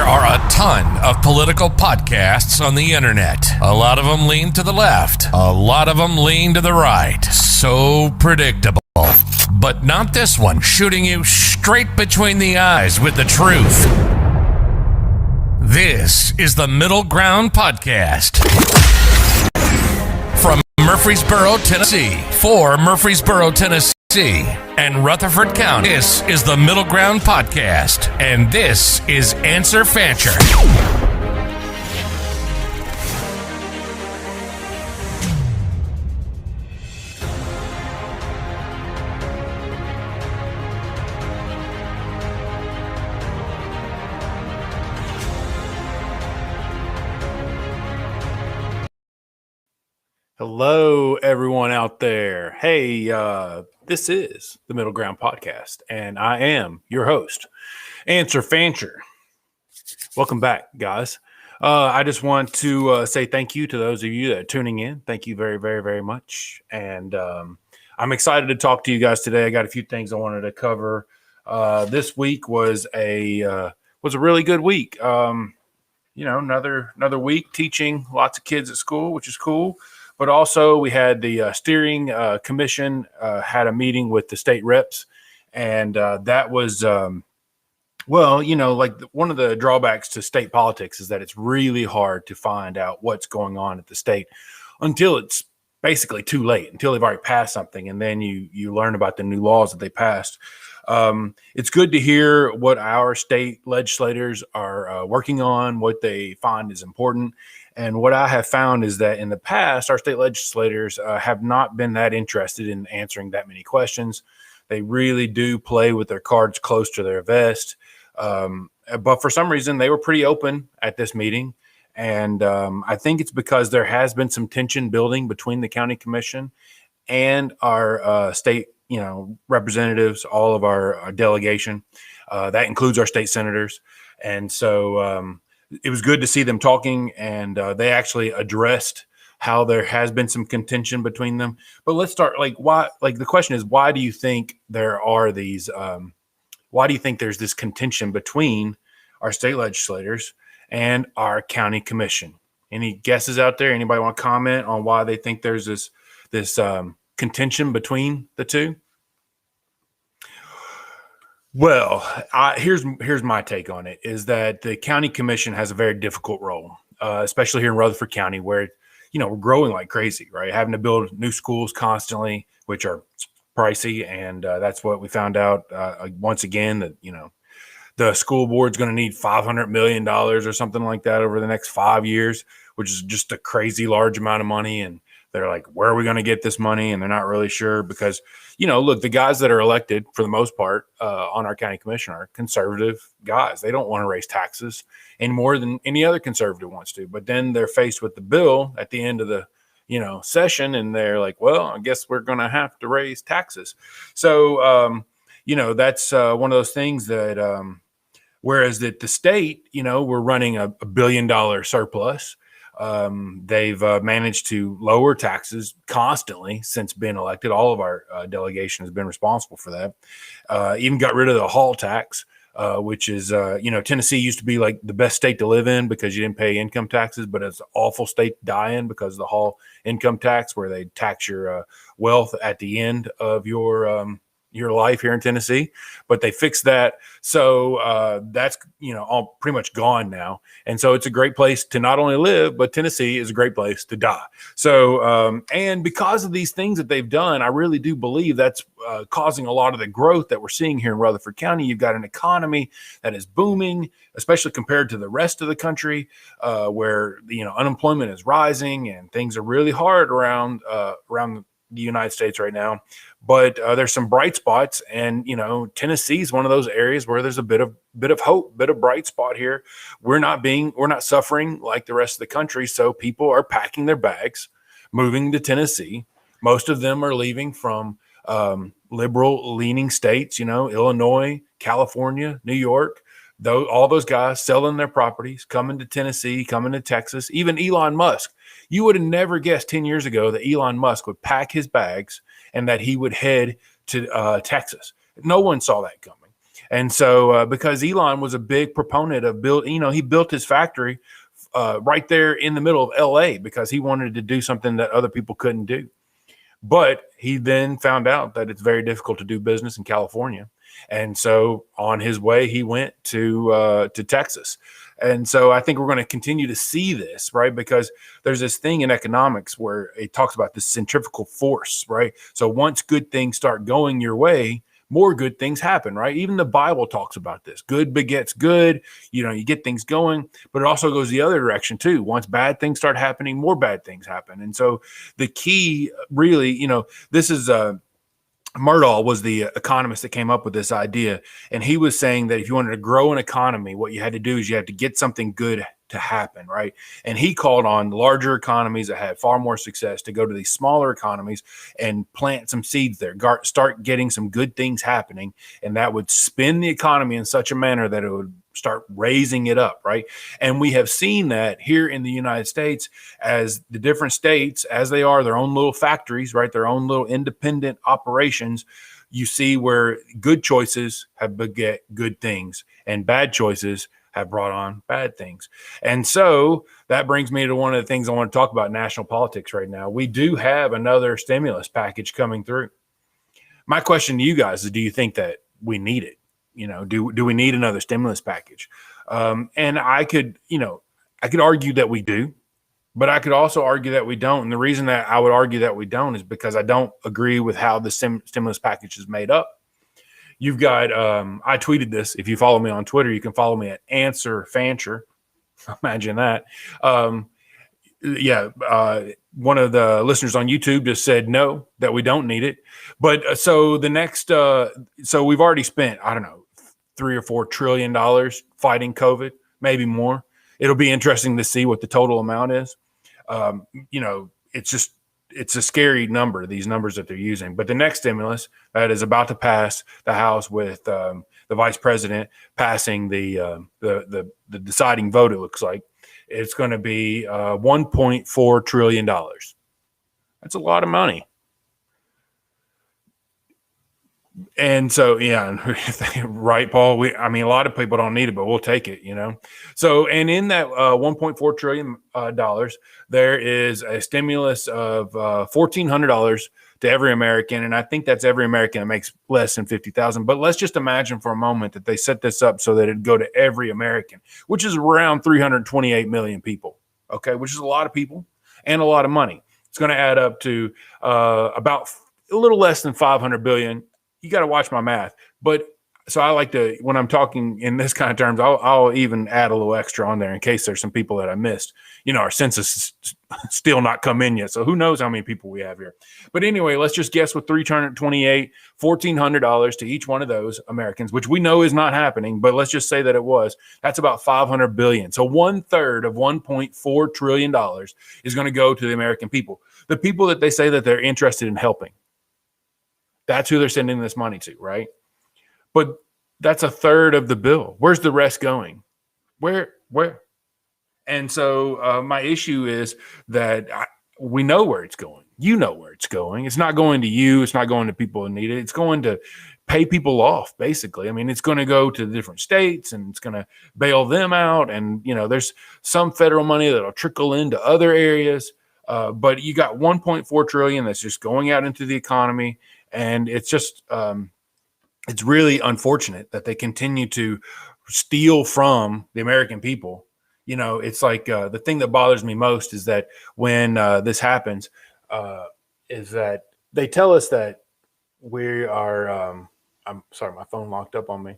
are a ton of political podcasts on the internet. A lot of them lean to the left. A lot of them lean to the right. So predictable. But not this one, shooting you straight between the eyes with the truth. This is the Middle Ground Podcast. From Murfreesboro, Tennessee, for Murfreesboro, Tennessee, and Rutherford County. This is the Middle Ground Podcast, and this is Answer Fancher. Hello, everyone out there. Hey, this is the Middle Ground Podcast, and I am your host, Answer Fancher. Welcome back, guys. I just want to say thank you to those of you that are tuning in. Thank you very, very, very much. And I'm excited to talk to you guys today. I got a few things I wanted to cover. This week was a really good week. Another week teaching lots of kids at school, which is cool. But also we had the steering commission had a meeting with the state reps, and that was, one of the drawbacks to state politics is that it's really hard to find out what's going on at the state until it's basically too late, until they've already passed something, and then you learn about the new laws that they passed. It's good to hear what our state legislators are working on, what they find is important. And what I have found is that in the past, our state legislators have not been that interested in answering that many questions. They really do play with their cards close to their vest. But for some reason, they were pretty open at this meeting. And I think it's because there has been some tension building between the county commission and our state, representatives, all of our delegation. That includes our state senators. And so it was good to see them talking, and they actually addressed how there has been some contention between them. But let's start, the question is, why do you think there are these, why do you think there's this contention between our state legislators and our county commission? Any guesses out there? Anybody want to comment on why they think there's this contention between the two? Well, here's my take on it, is that the county commission has a very difficult role, especially here in Rutherford County, where, we're growing like crazy, right? Having to build new schools constantly, which are pricey. And that's what we found out once again, that, the school board's going to need $500 million or something like that over the next 5 years, which is just a crazy large amount of money. And they're like, where are we going to get this money? And they're not really sure because, look, the guys that are elected for the most part on our county commission are conservative guys. They don't want to raise taxes any more than any other conservative wants to. But then they're faced with the bill at the end of the, session, and they're like, well, I guess we're going to have to raise taxes. So, that's one of those things that whereas that the state, we're running a $1 billion surplus. They've managed to lower taxes constantly since being elected. All of our delegation has been responsible for that. Even got rid of the hall tax, which is, Tennessee used to be like the best state to live in because you didn't pay income taxes, but it's an awful state to die in because of the hall income tax, where they tax your wealth at the end of your life here in Tennessee. But they fixed that. So that's, all pretty much gone now. And so it's a great place to not only live, but Tennessee is a great place to die. So, and because of these things that they've done, I really do believe that's causing a lot of the growth that we're seeing here in Rutherford County. You've got an economy that is booming, especially compared to the rest of the country, where, unemployment is rising and things are really hard around the United States right now. But there's some bright spots, and Tennessee is one of those areas where there's a bit of hope, bit of bright spot here. We're not suffering like the rest of the country. So people are packing their bags, moving to Tennessee. Most of them are leaving from liberal leaning states, Illinois, California, New York. All those guys selling their properties, coming to Tennessee, coming to Texas. Even Elon Musk. You would have never guessed 10 years ago that Elon Musk would pack his bags and that he would head to Texas. No one saw that coming. And so because Elon was a big proponent of he built his factory right there in the middle of LA because he wanted to do something that other people couldn't do. But he then found out that it's very difficult to do business in California. And so on his way, he went to Texas. And so I think we're going to continue to see this, right? Because there's this thing in economics where it talks about the centrifugal force, right? So once good things start going your way, more good things happen, right? Even the Bible talks about this. Good begets good. You get things going, but it also goes the other direction too. Once bad things start happening, more bad things happen. And so the key really, this is Murdahl was the economist that came up with this idea. And he was saying that if you wanted to grow an economy, what you had to do is you had to get something good to happen, right? And he called on larger economies that had far more success to go to these smaller economies and plant some seeds there, start getting some good things happening. And that would spin the economy in such a manner that it would start raising it up, right? And we have seen that here in the United States as the different states, as they are their own little factories, right? Their own little independent operations. You see where good choices have beget good things and bad choices have brought on bad things. And so that brings me to one of the things I want to talk about, national politics right now. We do have another stimulus package coming through. My question to you guys is, do you think that we need it? Do we need another stimulus package? And I could argue that we do, but I could also argue that we don't. And the reason that I would argue that we don't is because I don't agree with how the stimulus package is made up. You've got, I tweeted this. If you follow me on Twitter, you can follow me at Answer Fancher. Imagine that. One of the listeners on YouTube just said no, that we don't need it. But so the next, so we've already spent, I don't know, $3 or $4 trillion fighting COVID, maybe more. It'll be interesting to see what the total amount is. It's a scary number, these numbers that they're using. But the next stimulus that is about to pass the House with the vice president passing the deciding vote, it looks like, it's going to be $1.4 trillion. That's a lot of money. And so, yeah, right, Paul. A lot of people don't need it, but we'll take it, So, and in that $1.4 trillion, there is a stimulus of $1,400 to every American, and I think that's every American that makes less than $50,000. But let's just imagine for a moment that they set this up so that it'd go to every American, which is around 328 million people. Okay, which is a lot of people and a lot of money. It's going to add up to about a little less than 500 billion. You got to watch my math. But so I like to, when I'm talking in this kind of terms, I'll even add a little extra on there in case there's some people that I missed. Our census is still not come in yet. So who knows how many people we have here. But anyway, let's just guess with 328, $1,400 to each one of those Americans, which we know is not happening, but let's just say that it was. That's about 500 billion. So 1/3 of $1.4 trillion is going to go to the American people. The people that they say that they're interested in helping. That's who they're sending this money to, right? But that's 1/3 of the bill. Where's the rest going? Where? And so my issue is that we know where it's going. You know where it's going. It's not going to you. It's not going to people who need it. It's going to pay people off, basically. It's going to go to the different states and it's going to bail them out. And, there's some federal money that'll trickle into other areas. But you got $1.4 trillion that's just going out into the economy. And it's just, it's really unfortunate that they continue to steal from the American people. It's like the thing that bothers me most is that when this happens, is that they tell us that we are, I'm sorry, my phone locked up on me.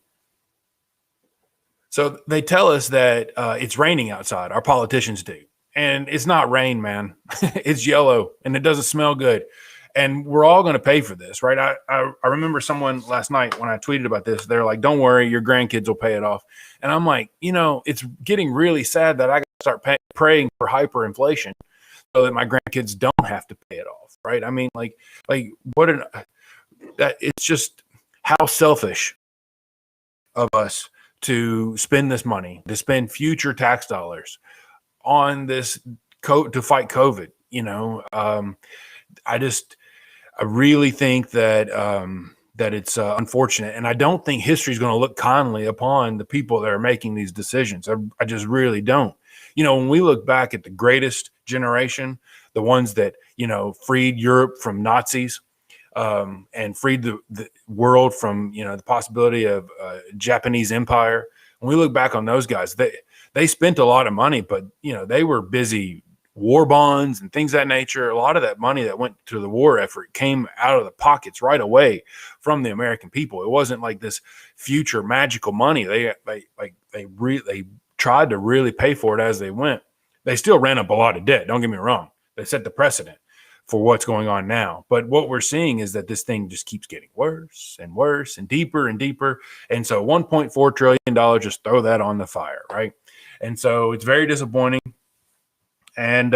So they tell us that it's raining outside. Our politicians do. And it's not rain, man. It's yellow and it doesn't smell good. And we're all going to pay for this, right? I remember someone last night when I tweeted about this, they're like, don't worry, your grandkids will pay it off. And I'm like, it's getting really sad that I got to start praying for hyperinflation so that my grandkids don't have to pay it off, right? It's just how selfish of us to spend this money, to spend future tax dollars on this to fight COVID. I really think that that it's unfortunate. And I don't think history is going to look kindly upon the people that are making these decisions. I just really don't. When we look back at the greatest generation, the ones that, freed Europe from Nazis, and freed the world from, the possibility of Japanese empire. When we look back on those guys, they spent a lot of money, but, they were busy war bonds and things of that nature. A lot of that money that went to the war effort came out of the pockets right away from the American people. It wasn't like this future magical money. They tried to really pay for it as they went. They still ran up a lot of debt. Don't get me wrong. They set the precedent for what's going on now. But what we're seeing is that this thing just keeps getting worse and worse and deeper and deeper. And so $1.4 trillion, just throw that on the fire, right? And so it's very disappointing. And,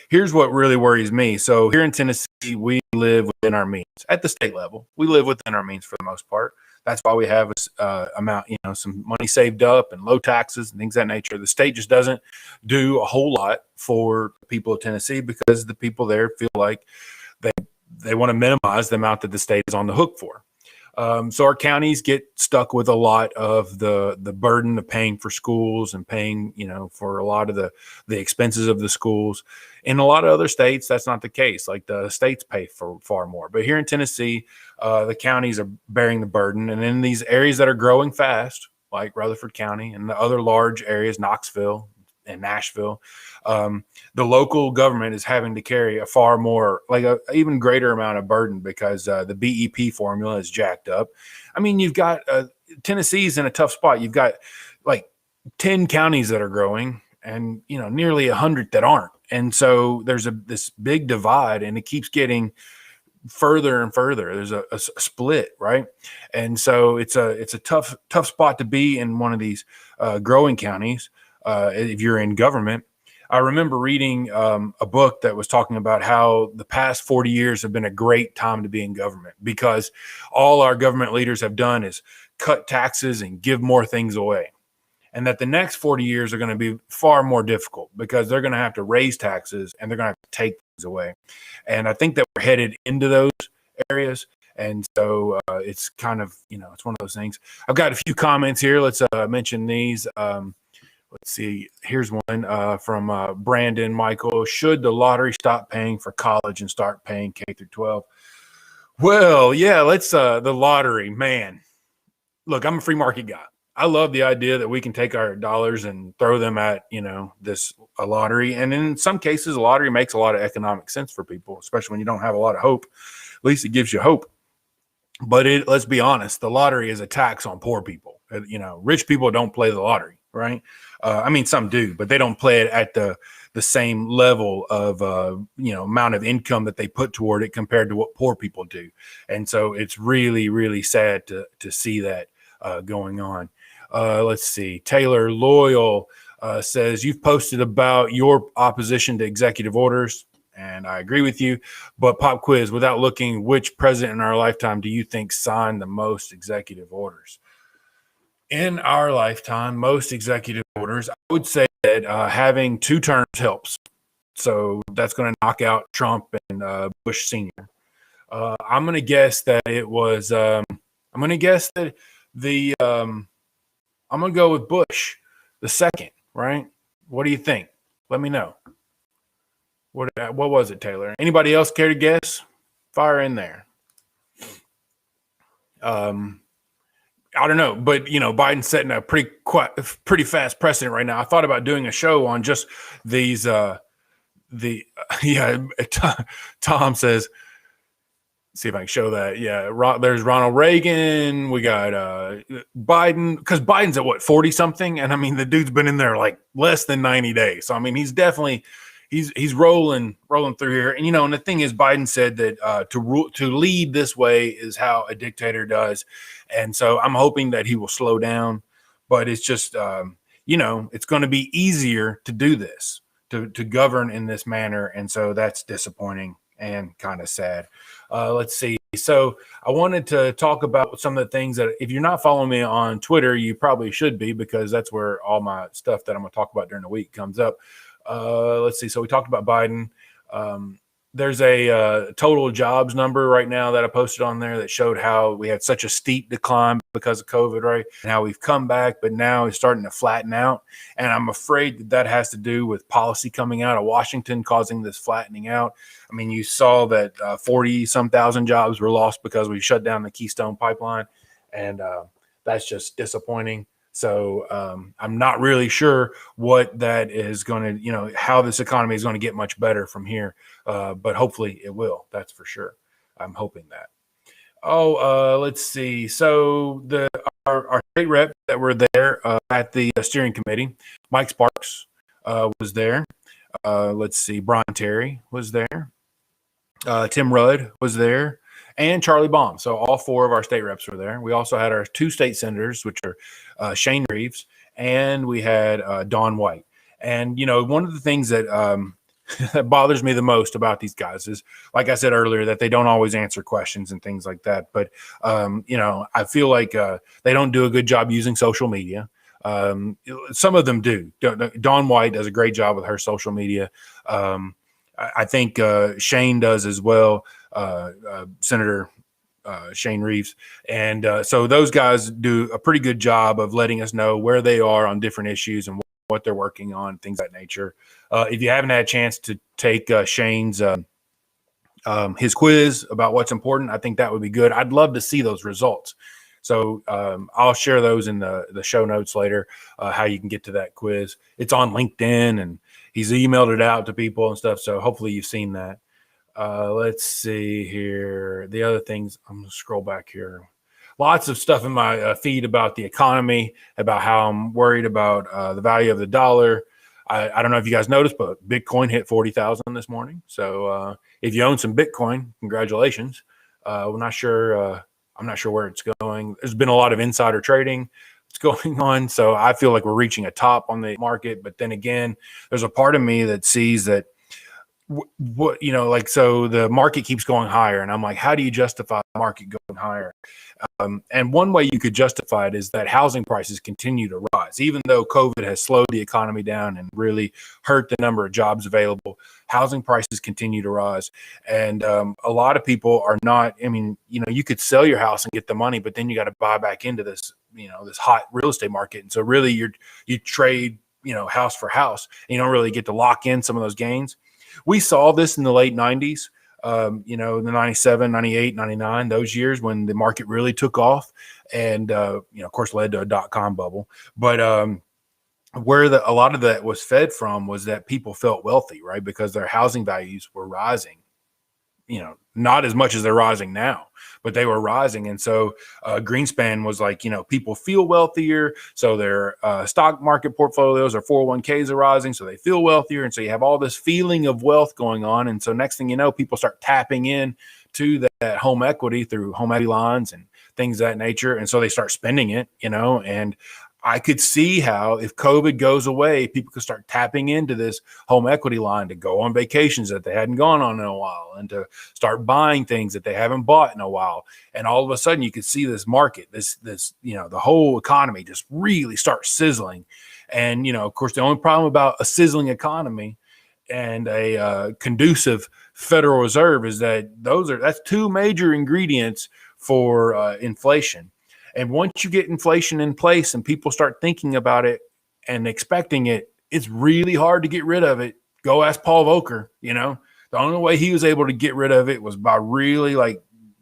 here's what really worries me. So here in Tennessee, we live within our means at the state level. We live within our means for the most part. That's why we have some money saved up and low taxes and things of that nature. The state just doesn't do a whole lot for the people of Tennessee because the people there feel like they want to minimize the amount that the state is on the hook for. So our counties get stuck with a lot of the burden of paying for schools and paying, for a lot of the expenses of the schools. In a lot of other states, that's not the case. Like the states pay for far more. But here in Tennessee, the counties are bearing the burden. And in these areas that are growing fast, like Rutherford County and the other large areas, Knoxville and Nashville, the local government is having to carry a far more, like a even greater amount of burden because the BEP formula is jacked up. I mean, you've got Tennessee's in a tough spot. You've got like 10 counties that are growing and, nearly 100 that aren't. And so there's this big divide and it keeps getting further and further. There's a split, right? And so it's a tough spot to be in one of these growing counties if you're in government. I remember reading a book that was talking about how the past 40 years have been a great time to be in government because all our government leaders have done is cut taxes and give more things away. And that the next 40 years are going to be far more difficult because they're going to have to raise taxes and they're going to have to take things away. And I think that we're headed into those areas. And so it's kind of, it's one of those things. I've got a few comments here. Let's mention these. Let's see. Here's one from Brandon Michael. Should the lottery stop paying for college and start paying K through 12? Well, yeah, let's the lottery, man. Look, I'm a free market guy. I love the idea that we can take our dollars and throw them at, a lottery. And in some cases, a lottery makes a lot of economic sense for people, especially when you don't have a lot of hope. At least it gives you hope. But let's be honest, the lottery is a tax on poor people. Rich people don't play the lottery, right? Some do, but they don't play it at the same level of, amount of income that they put toward it compared to what poor people do. And so it's really, really sad to see that going on. Let's see. Taylor Loyal says, you've posted about your opposition to executive orders, and I agree with you. But pop quiz, without looking, which president in our lifetime do you think signed the most executive orders? In our lifetime, most executive orders, I would say that having 2 terms helps. So that's going to knock out Trump and Bush Sr. I'm going to guess that it was, I'm going to go with Bush the second, right? What do you think? Let me know. What was it, Taylor? Anybody else care to guess? Fire in there. I don't know, but Biden's setting a pretty fast precedent right now. I thought about doing a show on just these. Tom says, see if I can show that. Yeah, there's Ronald Reagan. We got Biden, because Biden's at 40 something, and the dude's been in there like less than 90 days. So he's definitely he's rolling through here. And and the thing is, Biden said that to lead this way is how a dictator does, and so I'm hoping that he will slow down. But it's just it's going to be easier to do this, to govern in this manner, and so that's disappointing and kind of sad. Let's see. So I wanted to talk about some of the things that, if you're not following me on Twitter, you probably should be, because that's where all my stuff that I'm going to talk about during the week comes up. Let's see. So we talked about Biden. there's a total jobs number right now that I posted on there that showed how we had such a steep decline because of COVID, right? And how we've come back, but now it's starting to flatten out. And I'm afraid that that has to do with policy coming out of Washington causing this flattening out. I mean, you saw that 40 some thousand jobs were lost because we shut down the Keystone pipeline. And that's just disappointing. So I'm not really sure what that is going to, how this economy is going to get much better from here. But hopefully it will. That's for sure. I'm hoping that. Let's see. So our state reps that were there at the steering committee, Mike Sparks was there. Let's see. Brian Terry was there. Tim Rudd was there. And Charlie Baum. So all four of our state reps were there. We also had our two state senators, which are Shane Reeves, and we had Dawn White. And, one of the things that that bothers me the most about these guys is, like I said earlier, that they don't always answer questions and things like that. But, I feel like they don't do a good job using social media. Some of them do. Dawn White does a great job with her social media. I think Shane does as well. Senator Shane Reeves. And so those guys do a pretty good job of letting us know where they are on different issues and what they're working on, things of that nature. If you haven't had a chance to take Shane's his quiz about what's important, I think that would be good. I'd love to see those results. So I'll share those in the show notes later, how you can get to that quiz. It's on LinkedIn, and he's emailed it out to people and stuff. So hopefully you've seen that. Let's see here. The other things, I'm going to scroll back here. Lots of stuff in my feed about the economy, about how I'm worried about the value of the dollar. I don't know if you guys noticed, but Bitcoin hit 40,000 this morning. So if you own some Bitcoin, congratulations. I'm not sure where it's going. There's been a lot of insider trading that's going on. So I feel like we're reaching a top on the market. But then again, there's a part of me that sees that so the market keeps going higher, and I'm like, how do you justify the market going higher? And one way you could justify it is that housing prices continue to rise, even though COVID has slowed the economy down and really hurt the number of jobs available. Housing prices continue to rise, and a lot of people are not. I mean, you could sell your house and get the money, but then you got to buy back into this, this hot real estate market, and so really you trade, house for house, and you don't really get to lock in some of those gains. We saw this in the late 90s, the 97, 98, 99, those years when the market really took off and, of course, led to a dot-com bubble. But where a lot of that was fed from was that people felt wealthy, right, because their housing values were rising, not as much as they're rising now, but they were rising. And so Greenspan was like, people feel wealthier. So their stock market portfolios or 401ks are rising. So they feel wealthier. And so you have all this feeling of wealth going on. And so next thing you know, people start tapping in to that home equity through home equity lines and things of that nature. And so they start spending it, and I could see how if COVID goes away, people could start tapping into this home equity line to go on vacations that they hadn't gone on in a while and to start buying things that they haven't bought in a while. And all of a sudden you could see this market, this, the whole economy just really start sizzling. And, of course, the only problem about a sizzling economy and a conducive Federal Reserve is that that's two major ingredients for inflation. And once you get inflation in place and people start thinking about it and expecting it, it's really hard to get rid of it. Go ask Paul Volcker. The only way he was able to get rid of it was by really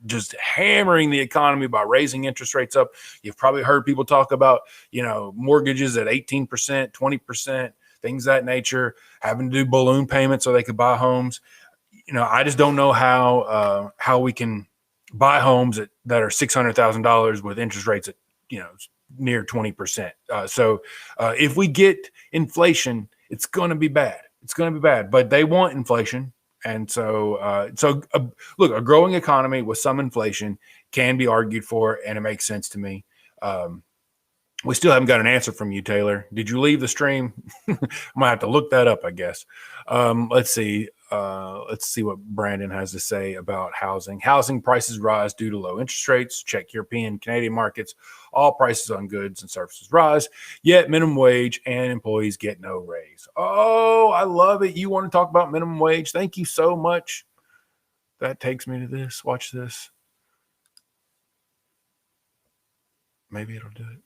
just hammering the economy by raising interest rates up. You've probably heard people talk about, mortgages at 18%, 20%, things of that nature, having to do balloon payments so they could buy homes. I just don't know how we can buy homes that are $600,000 with interest rates at, near 20%. So if we get inflation, it's going to be bad. It's going to be bad, but they want inflation. And so, look, a growing economy with some inflation can be argued for, and it makes sense to me. We still haven't got an answer from you, Taylor. Did you leave the stream? I might have to look that up, I guess. Let's see. Let's see what Brandon has to say about housing. Housing prices rise due to low interest rates. Check European, Canadian markets. All prices on goods and services rise, yet minimum wage and employees get no raise. Oh, I love it. You want to talk about minimum wage? Thank you so much that takes me to this. Watch this. Maybe it'll do it.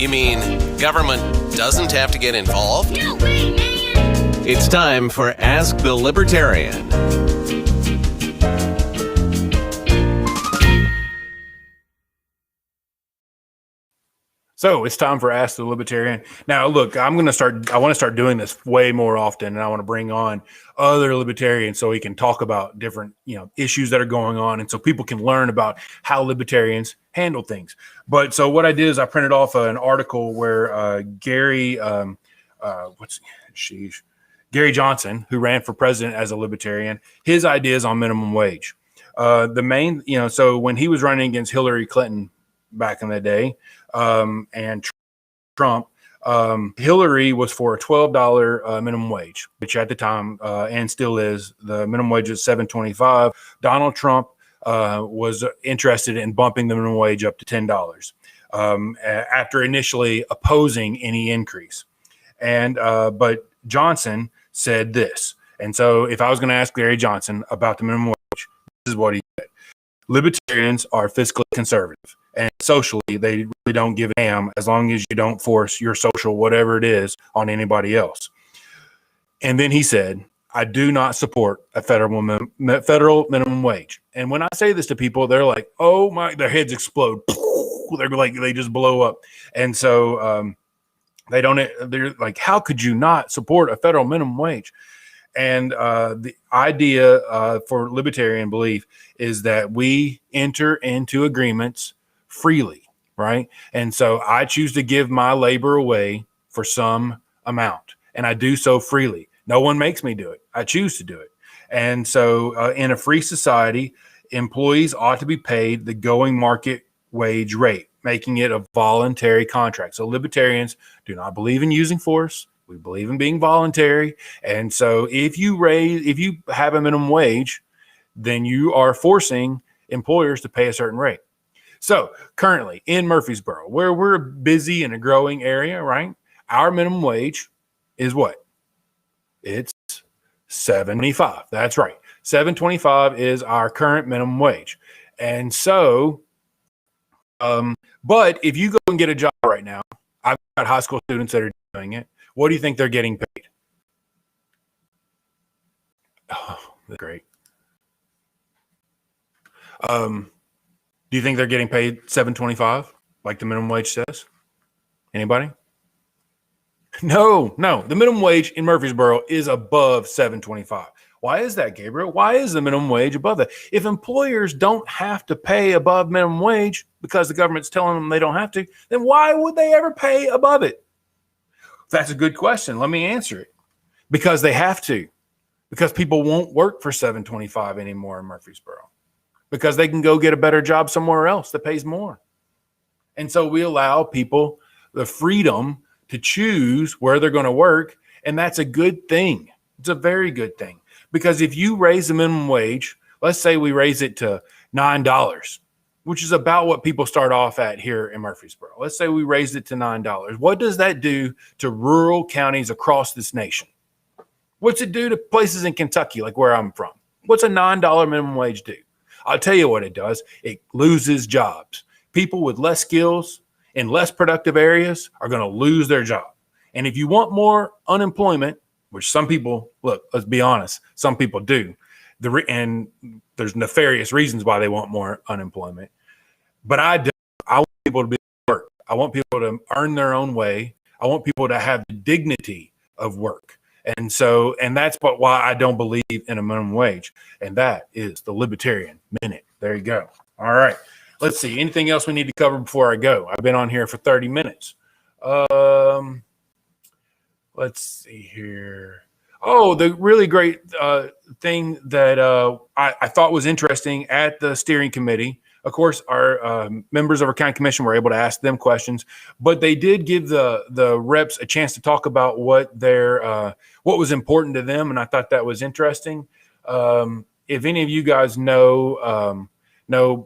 You mean government doesn't have to get involved? No way, man! It's time for Ask the Libertarian. So it's time for Ask the Libertarian. Now, look, I want to start doing this way more often, and I want to bring on other libertarians so we can talk about different, issues that are going on, and so people can learn about how libertarians handle things. But so what I did is I printed off an article where Gary Johnson, who ran for president as a libertarian, his ideas on minimum wage. So when he was running against Hillary Clinton back in the day, and Trump, Hillary was for a $12 minimum wage, which at the time and still is, the minimum wage is $7.25. Donald Trump was interested in bumping the minimum wage up to $10 after initially opposing any increase. But Johnson said this. And so if I was going to ask Gary Johnson about the minimum wage, this is what he said. Libertarians are fiscally conservative, and socially, they really don't give a damn as long as you don't force your social whatever it is on anybody else. And then he said, I do not support a federal minimum wage. And when I say this to people, they're like, oh my, their heads explode. They're like, they just blow up. And so they're like, how could you not support a federal minimum wage? And the idea for libertarian belief is that we enter into agreements freely, right? And so I choose to give my labor away for some amount, and I do so freely. No one makes me do it. I choose to do it. And so in a free society, employees ought to be paid the going market wage rate, making it a voluntary contract. So libertarians do not believe in using force. We believe in being voluntary. And so if you have a minimum wage, then you are forcing employers to pay a certain rate. So currently in Murfreesboro, where we're busy in a growing area, right? Our minimum wage is what? It's $7.25. That's right. $7.25 is our current minimum wage. And so, but if you go and get a job right now, I've got high school students that are doing it. What do you think they're getting paid? Oh, that's great. Do you think they're getting paid $7.25 like the minimum wage says? Anybody? No. The minimum wage in Murfreesboro is above $7.25. Why is that, Gabriel? Why is the minimum wage above that? If employers don't have to pay above minimum wage because the government's telling them they don't have to, then why would they ever pay above it? That's a good question. Let me answer it. Because they have to. Because people won't work for $7.25 anymore in Murfreesboro. Because they can go get a better job somewhere else that pays more. And so we allow people the freedom to choose where they're going to work. And that's a good thing. It's a very good thing. Because if you raise the minimum wage, let's say we raise it to $9, which is about what people start off at here in Murfreesboro. Let's say we raised it to $9. What does that do to rural counties across this nation? What's it do to places in Kentucky, like where I'm from? What's a $9 minimum wage do? I'll tell you what it does. It loses jobs. People with less skills in less productive areas are going to lose their job. And if you want more unemployment, which some people, look, let's be honest, some people do, and there's nefarious reasons why they want more unemployment. But I want people to be able to work. I want people to earn their own way. I want people to have the dignity of work. And that's why I don't believe in a minimum wage. And that is the Libertarian Minute. There you go. All right. Let's see. Anything else we need to cover before I go? I've been on here for 30 minutes. Let's see here. Oh, the really great thing that I thought was interesting at the steering committee. Of course, our members of our county commission were able to ask them questions, but they did give the reps a chance to talk about what was important to them, and I thought that was interesting. If any of you guys know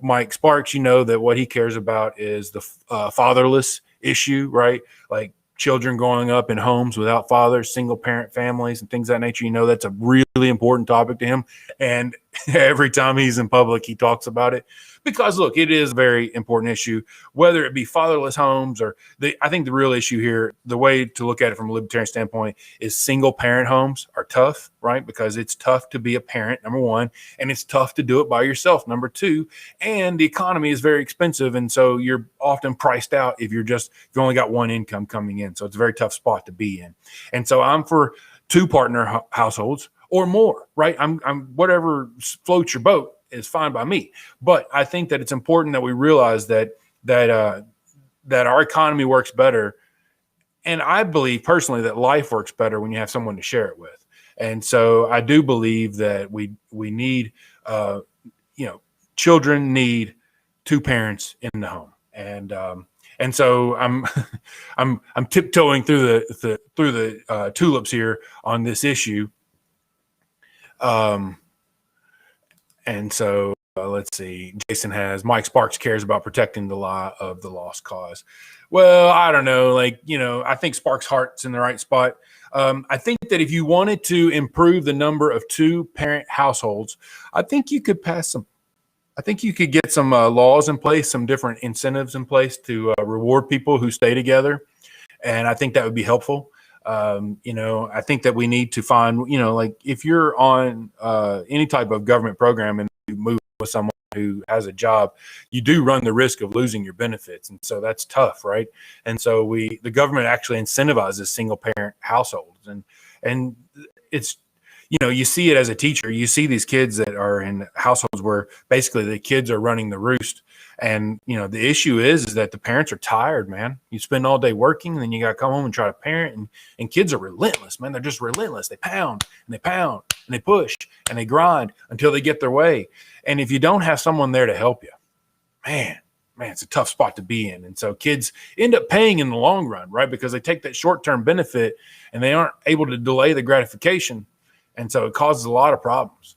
Mike Sparks, you know that what he cares about is the fatherless issue, right? Like children growing up in homes without fathers, single parent families, and things of that nature. That's a really important topic to him. And every time he's in public, he talks about it because, look, it is a very important issue, whether it be fatherless homes or I think the real issue here, the way to look at it from a libertarian standpoint, is single parent homes are tough, right? Because it's tough to be a parent, number one, and it's tough to do it by yourself, number two, and the economy is very expensive. And so you're often priced out if you've only got one income coming in. So it's a very tough spot to be in. And so I'm for two partner households or more, right? I'm whatever floats your boat is fine by me. But I think that it's important that we realize that our economy works better. And I believe personally that life works better when you have someone to share it with. And so I do believe that we need, children need two parents in the home. And so I'm tiptoeing through the tulips here on this issue. And so let's see. Jason has Mike Sparks cares about protecting the law of the lost cause. Well, I don't know. I think Sparks' heart's in the right spot. I think that if you wanted to improve the number of two parent households, I think you could get some laws in place, some different incentives in place to reward people who stay together. And I think that would be helpful. I think that we need to find, if you're on any type of government program and you move with someone who has a job, you do run the risk of losing your benefits. And so that's tough, right? And so the government actually incentivizes single parent households. And it's, you see it as a teacher. You see these kids that are in households where basically the kids are running the roost. And, the issue is that the parents are tired, man. You spend all day working, and then you got to come home and try to parent. And kids are relentless, man. They're just relentless. They pound and they pound and they push and they grind until they get their way. And if you don't have someone there to help you, man, it's a tough spot to be in. And so kids end up paying in the long run, right? Because they take that short-term benefit and they aren't able to delay the gratification. And so it causes a lot of problems.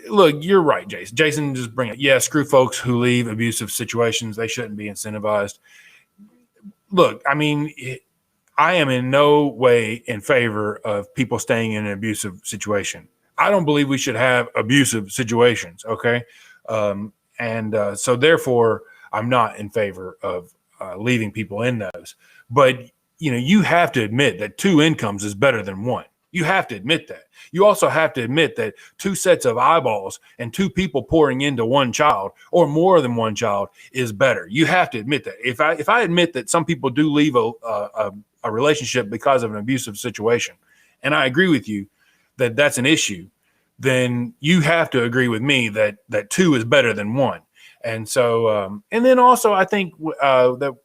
Look, you're right, Jason. Jason just bring it. Yeah, screw folks who leave abusive situations. They shouldn't be incentivized. Look, I am in no way in favor of people staying in an abusive situation. I don't believe we should have abusive situations, okay? So therefore, I'm not in favor of leaving people in those. But you have to admit that two incomes is better than one. You have to admit that. You also have to admit that two sets of eyeballs and two people pouring into one child or more than one child is better. You have to admit that. If I admit that some people do leave a relationship because of an abusive situation, and I agree with you that that's an issue, then you have to agree with me that two is better than one. And so, and then also I think that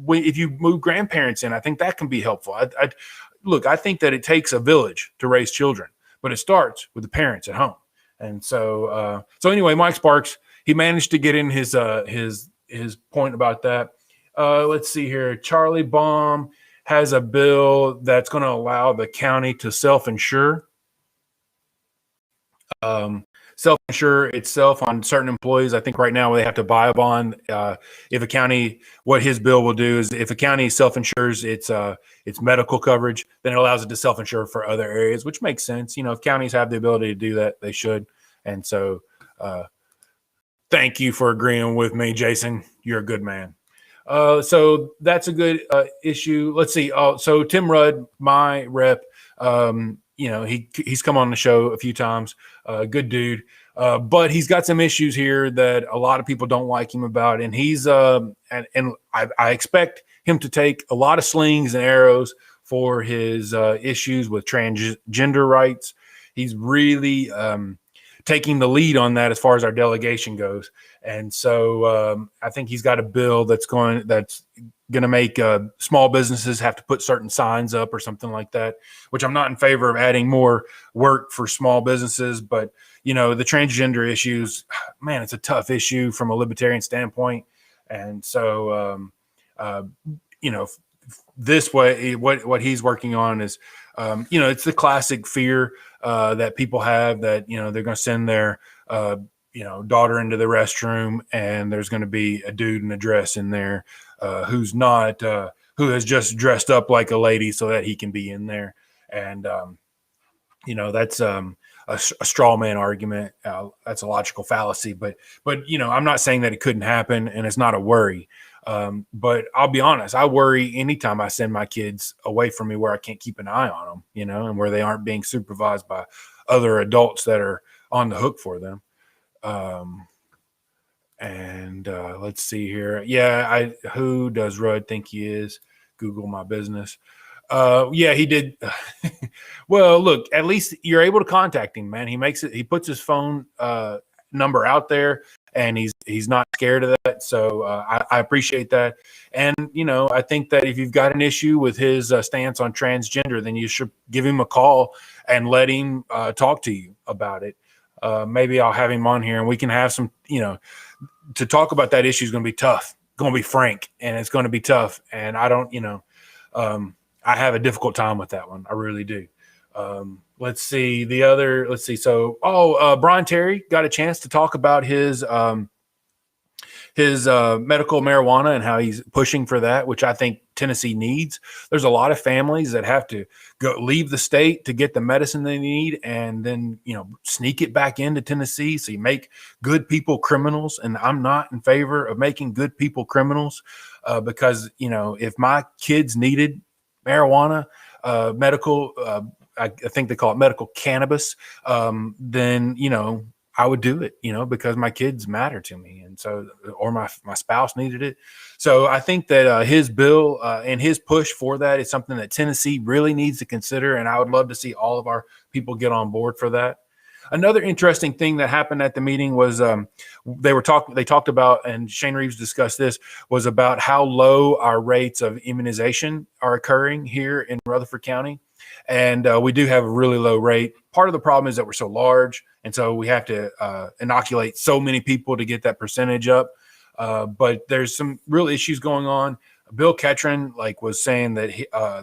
if you move grandparents in, I think that can be helpful. I think that it takes a village to raise children, but it starts with the parents at home. And so, anyway, Mike Sparks, he managed to get in his point about that. Let's see here. Charlie Baum has a bill that's going to allow the county to self-insure. Self-insure itself on certain employees. I think right now they have to buy a bond. If a county, what his bill will do is if a county self-insures its medical coverage, then it allows it to self-insure for other areas, which makes sense. If counties have the ability to do that, they should. And so thank you for agreeing with me, Jason. You're a good man. So that's a good issue. Let's see. So Tim Rudd, my rep, he's come on the show a few times. Good dude. But he's got some issues here that a lot of people don't like him about. And he's and I expect him to take a lot of slings and arrows for his issues with transgender rights. He's really taking the lead on that as far as our delegation goes. And so I think he's got a bill that's going to make small businesses have to put certain signs up or something like that, which I'm not in favor of adding more work for small businesses. But, the transgender issues, man, it's a tough issue from a libertarian standpoint. And so, this way, what he's working on is, it's the classic fear that people have that, they're going to send their daughter into the restroom, and there's going to be a dude in a dress in there who's not who has just dressed up like a lady so that he can be in there. And that's a straw man argument. That's a logical fallacy, but I'm not saying that it couldn't happen, and it's not a worry. But I'll be honest, I worry anytime I send my kids away from me where I can't keep an eye on them, and where they aren't being supervised by other adults that are on the hook for them. Let's see here. Yeah, who does Rudd think he is? Google my business. Yeah, he did. Well, look, at least you're able to contact him, man. He puts his phone number out there, and he's not scared of that. So I appreciate that. And, I think that if you've got an issue with his stance on transgender, then you should give him a call and let him talk to you about it. Maybe I'll have him on here and we can have some, to talk about that issue is going to be tough, going to be frank, and it's going to be tough. And I don't, I have a difficult time with that one. I really do. Let's see. So, Brian Terry got a chance to talk about his medical marijuana and how he's pushing for that, which I think Tennessee needs. There's a lot of families that have to leave the state to get the medicine they need and then, sneak it back into Tennessee. So you make good people criminals. And I'm not in favor of making good people criminals because, if my kids needed marijuana, medical, I think they call it medical cannabis, then, I would do it, because my kids matter to me. And so, or my spouse needed it. So I think that his bill and his push for that is something that Tennessee really needs to consider. And I would love to see all of our people get on board for that. Another interesting thing that happened at the meeting was they talked about, and Shane Reeves discussed this, was about how low our rates of immunization are occurring here in Rutherford County. And we do have a really low rate. Part of the problem is that we're so large, and so we have to inoculate so many people to get that percentage up. But there's some real issues going on. Bill Ketron was saying that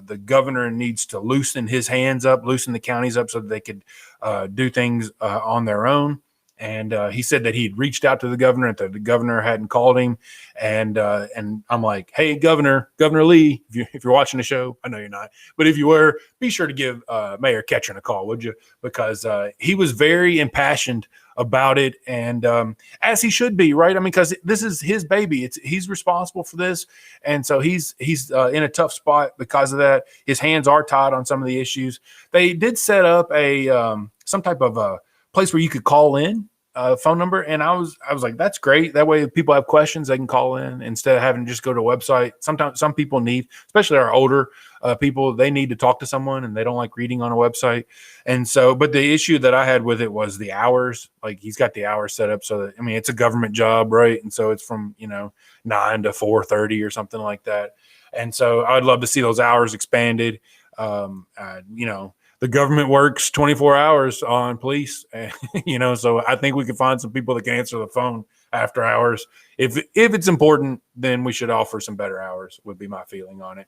the governor needs to loosen his hands up, loosen the counties up so that they could do things on their own. And he said that he'd reached out to the governor, and that the governor hadn't called him. And I'm like, hey, Governor Lee, if you're watching the show, I know you're not, but if you were, be sure to give Mayor Ketron a call, would you? Because he was very impassioned about it, and as he should be, right? I mean, because this is his baby. He's responsible for this, and so he's in a tough spot because of that. His hands are tied on some of the issues. They did set up a some type of a place where you could call in a phone number, and I was like, that's great. That way, if people have questions, they can call in instead of having to just go to a website. Sometimes some people need, especially our older people, they need to talk to someone, and they don't like reading on a website. And so, but the issue that I had with it was the hours. Like, he's got the hours set up so that, I mean, it's a government job, right? And so it's from 9 to 4:30 or something like that. And so I'd love to see those hours expanded. The government works 24 hours on police, so I think we can find some people that can answer the phone after hours. If it's important, then we should offer some better hours, would be my feeling on it.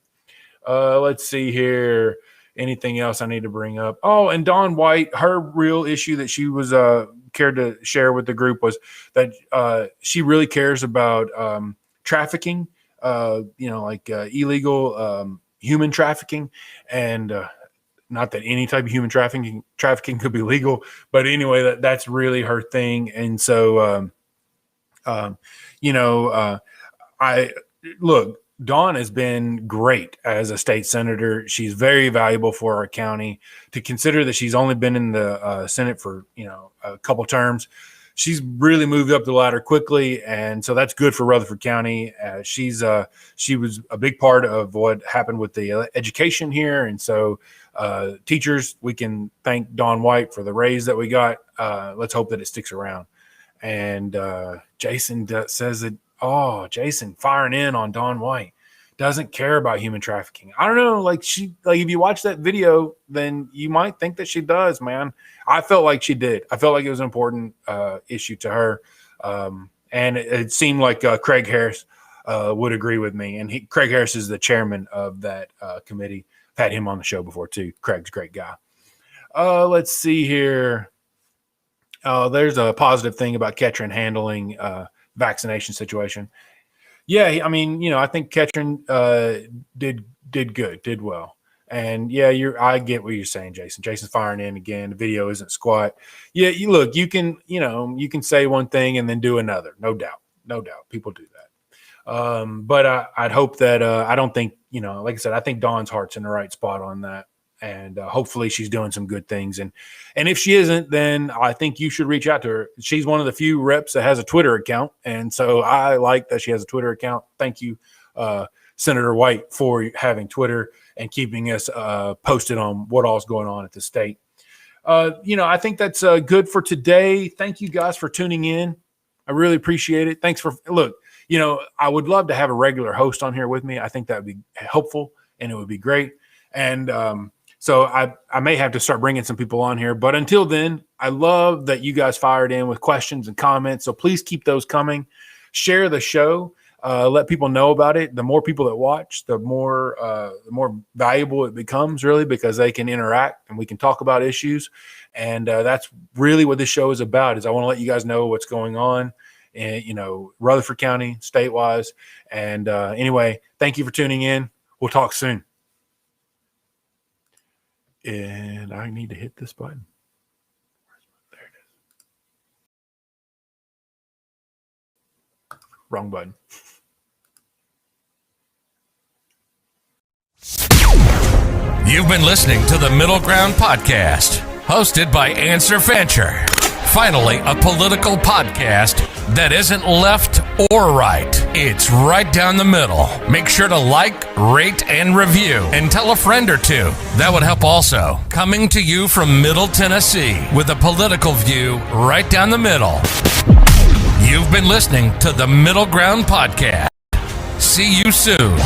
Let's see here. Anything else I need to bring up? Oh, and Dawn White, her real issue that she was cared to share with the group was that she really cares about trafficking, illegal human trafficking, and not that any type of human trafficking could be legal, but anyway, that's really her thing. And so, Dawn has been great as a state senator. She's very valuable for our county. To consider that she's only been in the Senate for, a couple terms, she's really moved up the ladder quickly. And so that's good for Rutherford County. She was a big part of what happened with the education here. And so, teachers, we can thank Dawn White for the raise that we got. Let's hope that it sticks around. And Jason says that, Jason firing in on Dawn White, doesn't care about human trafficking. I don't know, if you watch that video, then you might think that she does, man. I felt like she did. I felt like it was an important issue to her. And it seemed like Craig Harris would agree with me. And Craig Harris is the chairman of that committee. Had him on the show before too. Craig's a great guy. Let's see here. There's a positive thing about Ketron handling vaccination situation. Yeah, I mean, I think Ketron did good, did well. And yeah, I get what you're saying, Jason. Jason's firing in again. The video isn't squat. Yeah, you can say one thing and then do another. No doubt. People do that. But I'd hope that I don't think, like I said, I think Dawn's heart's in the right spot on that. And hopefully she's doing some good things. And if she isn't, then I think you should reach out to her. She's one of the few reps that has a Twitter account. And so I like that she has a Twitter account. Thank you, Senator White, for having Twitter and keeping us posted on what all's going on at the state. I think that's good for today. Thank you guys for tuning in. I really appreciate it. Thanks for I would love to have a regular host on here with me. I think that would be helpful and it would be great. And so I may have to start bringing some people on here. But until then, I love that you guys fired in with questions and comments. So please keep those coming. Share the show. Let people know about it. The more people that watch, the more valuable it becomes, really, because they can interact and we can talk about issues. And that's really what this show is about. Is I want to let you guys know what's going on in Rutherford County, state-wise. And anyway, thank you for tuning in. We'll talk soon. And I need to hit this button. There it is. Wrong button. You've been listening to the Middle Ground Podcast, hosted by Answer Fancher. Finally, a political podcast that isn't left or right. It's right down the middle. Make sure to like, rate, and review, and tell a friend or two. That would help also. Coming to you from Middle Tennessee with a political view right down the middle. You've been listening to the Middle Ground Podcast. See you soon.